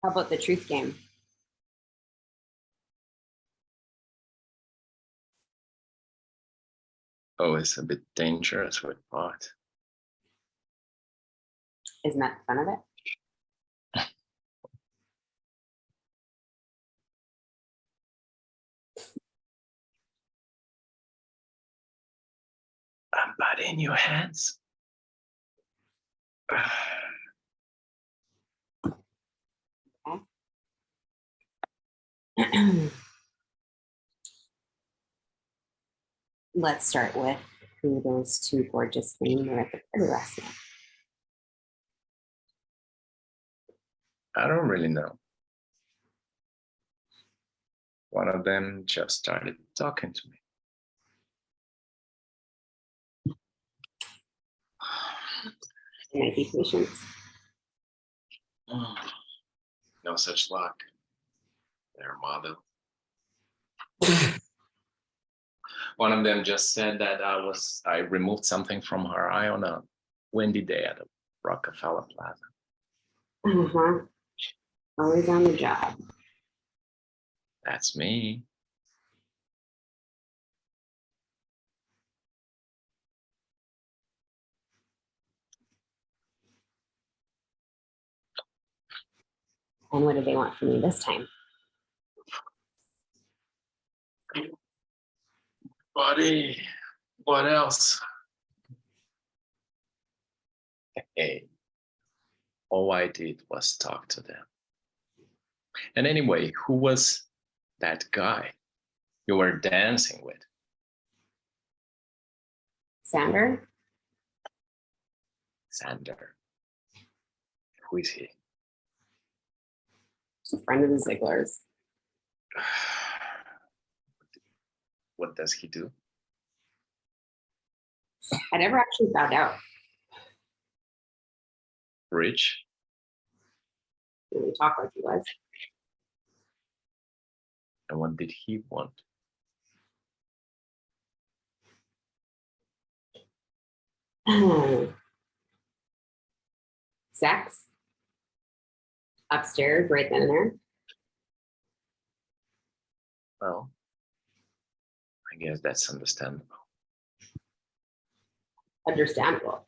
How about the truth game? Oh, it's a bit dangerous with pot. Isn't that the fun of it? I'm bad in your hands. Let's start with who those two gorgeous women were at the party last night. I don't really know. One of them just started talking to me. Might be patience. No such luck. Their mother. One of them just said that I removed something from her eye on a windy day at the Rockefeller Plaza. Always on the job. That's me. And what do they want from me this time? Buddy, what else? Hey, all I did was talk to them. And anyway, who was that guy you were dancing with? Sander? Sander. Who is he? He's a friend of the Zigglers. What does he do? I never actually found out. Rich? He didn't talk like he was. And what did he want? Sex upstairs, right then and there. Well, I guess that's understandable. Understandable.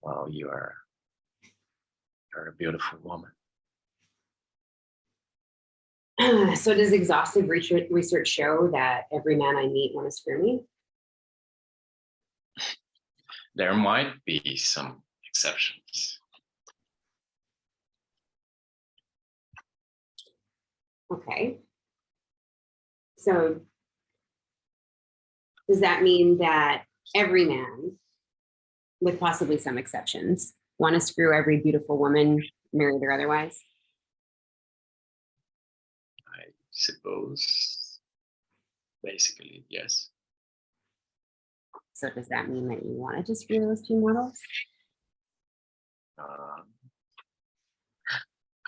Well, you're a beautiful woman. So does exhaustive research show that every man I meet wants to screw me? There might be some exceptions. Okay. So does that mean that every man, with possibly some exceptions, want to screw every beautiful woman, married or otherwise? I suppose, basically, yes. So does that mean that you wanted to screw those two models?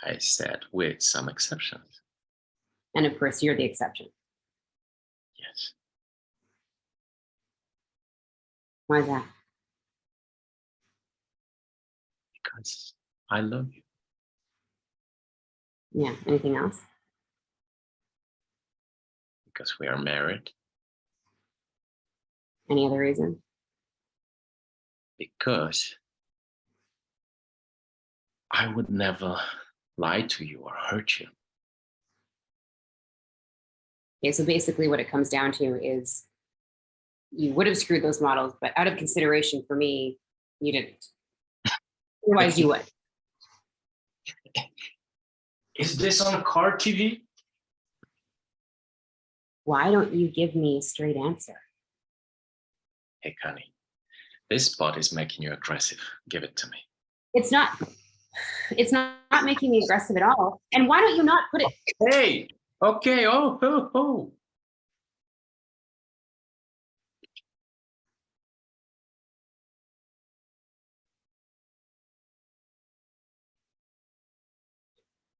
I said with some exceptions. And of course, you're the exception. Yes. Why is that? Because I love you. Yeah. Anything else? Because we are married. Any other reason? Because I would never lie to you or hurt you. Okay, so basically what it comes down to is you would have screwed those models, but out of consideration for me, you didn't. Otherwise you would. Is this on car TV? Why don't you give me a straight answer? Hey, Connie, this spot is making you aggressive. Give it to me. It's not making me aggressive at all. And why don't you not put it? Hey, okay, oh.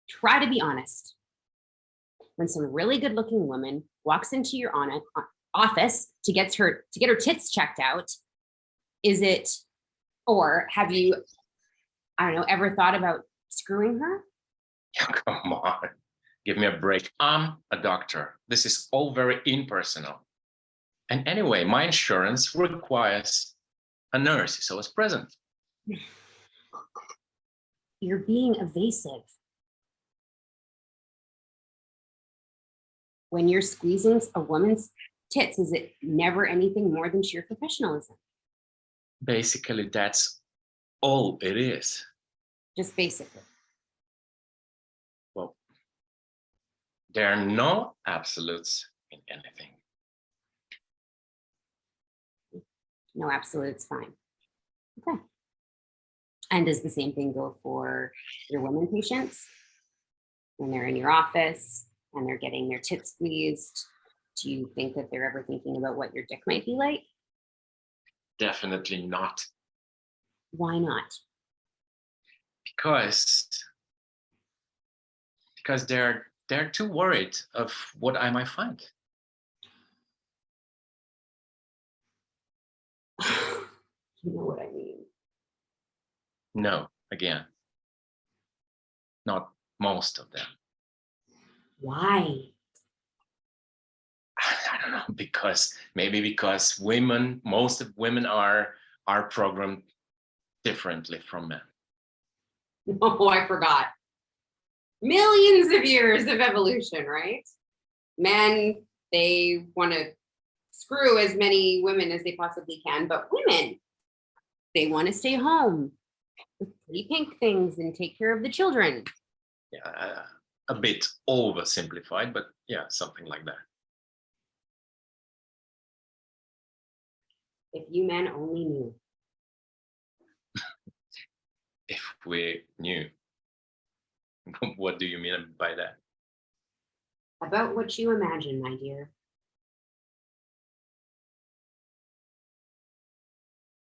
Try to be honest. When some really good looking woman walks into your office to get her tits checked out, is it, or have you, I don't know, ever thought about screwing her? Come on, give me a break. I'm a doctor. This is all very impersonal. And anyway, my insurance requires a nurse, so it's present. You're being evasive. When you're squeezing a woman's tits, is it never anything more than sheer professionalism? Basically, that's all it is. Just basically. Well, there are no absolutes in anything. No absolutes, fine. Okay. And does the same thing go for your women patients? When they're in your office and they're getting their tits squeezed, do you think that they're ever thinking about what your dick might be like? Definitely not. Why not? Because they're too worried of what I might find. You know what I mean. No, again, not most of them. Why? I don't know, because most of women are programmed differently from men. Oh, I forgot. Millions of years of evolution, right? Men, they want to screw as many women as they possibly can, but women, they want to stay home with pretty pink things and take care of the children. Yeah, a bit oversimplified, but yeah, something like that. If you men only knew. If we knew. What do you mean by that? About what you imagine, my dear.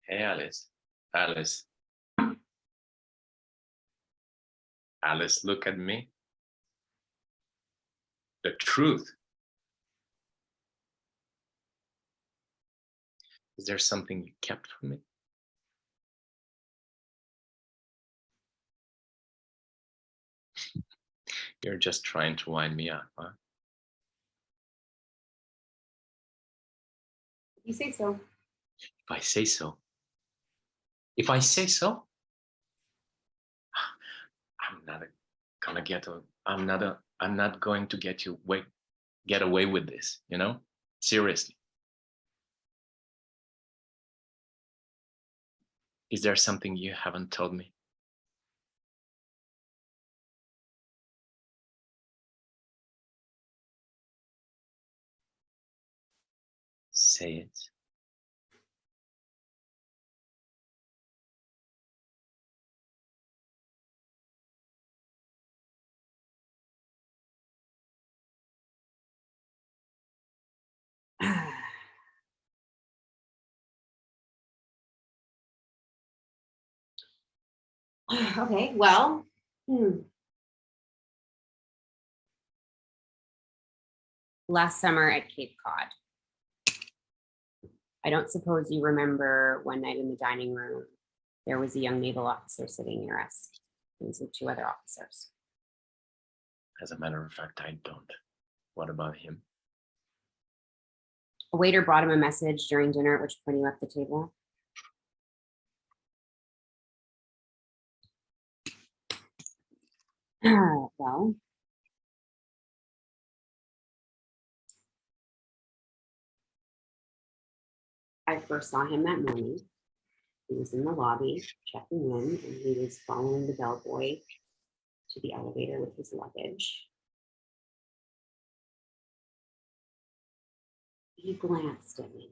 Hey, Alice. Alice, look at me. The truth. Is there something you kept from me? You're just trying to wind me up, huh? You say so. If I say so. If I say so, I'm not gonna get a, I'm not going to get away with this, you know? Seriously. Is there something you haven't told me? Say it. Okay, well, last summer at Cape Cod. I don't suppose you remember one night in the dining room, there was a young naval officer sitting near us. He was with two other officers. As a matter of fact, I don't. What about him? A waiter brought him a message during dinner, at which point he left the table. Well, I first saw him that morning. He was in the lobby checking in, and he was following the bellboy to the elevator with his luggage. He glanced at me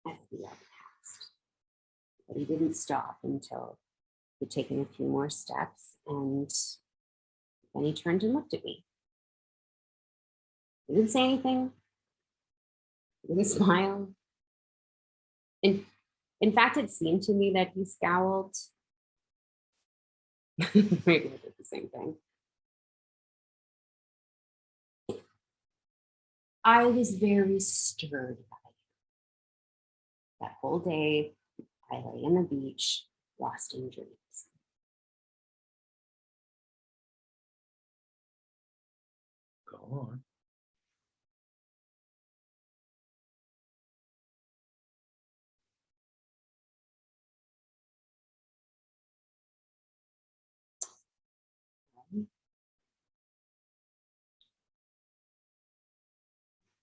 as he walked past, but he didn't stop until he'd taken a few more steps, and then he turned and looked at me. He didn't say anything. He didn't smile. In fact, it seemed to me that he scowled. Maybe I did the same thing. I was very stirred by it. That whole day, I lay on the beach, lost in dreams. Go on.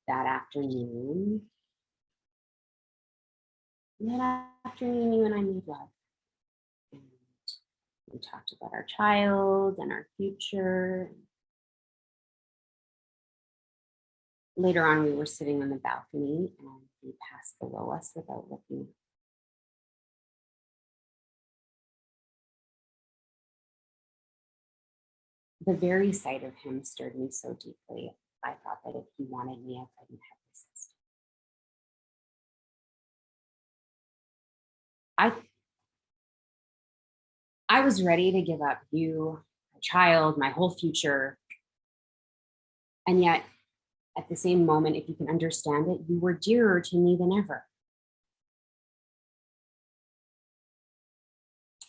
That afternoon, you and I made love. And we talked about our child and our future. Later on, we were sitting on the balcony and he passed below us without looking. The very sight of him stirred me so deeply, I thought that if he wanted me, I couldn't have resisted. I was ready to give up you, my child, my whole future. And yet, at the same moment, if you can understand it, you were dearer to me than ever.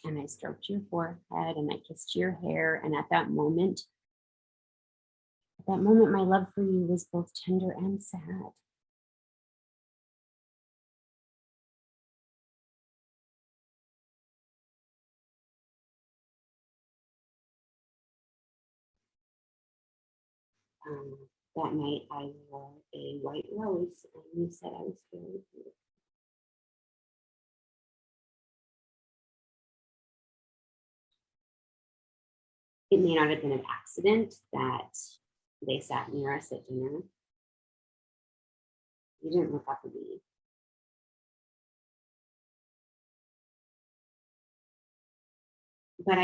And I stroked your forehead and I kissed your hair. And at that moment, my love for you was both tender and sad. That night, I wore a white rose, and you said I was very beautiful. It may not have been an accident that they sat near us at dinner. You didn't look up at me. But I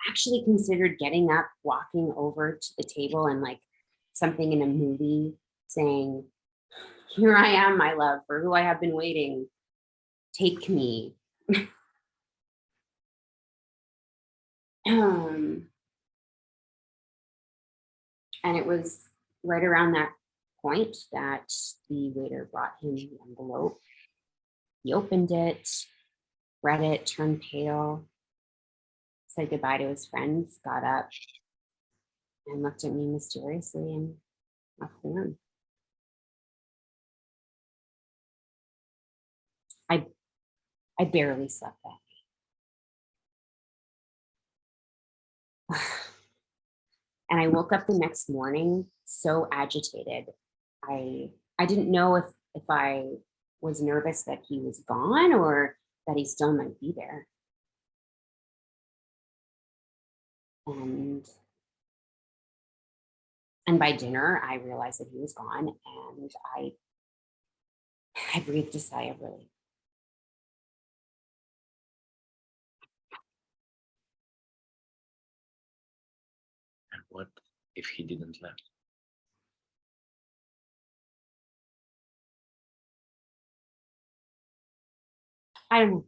actually considered getting up, walking over to the table and like something in a movie saying, "Here I am, my love, for who I have been waiting. Take me." And it was right around that point that the waiter brought him the envelope. He opened it, read it, turned pale, said goodbye to his friends, got up, and looked at me mysteriously and left the room. I barely slept that night. And I woke up the next morning so agitated. I didn't know if I was nervous that he was gone or that he still might be there. And by dinner, I realized that he was gone, and I breathed a sigh of relief. And what if he didn't left? I don't know.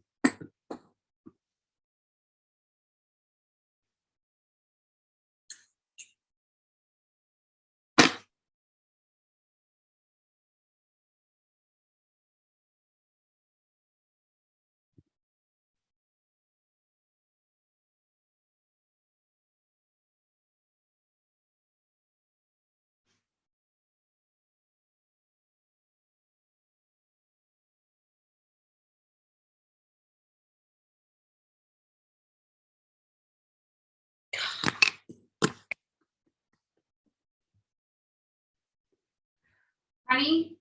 Honey,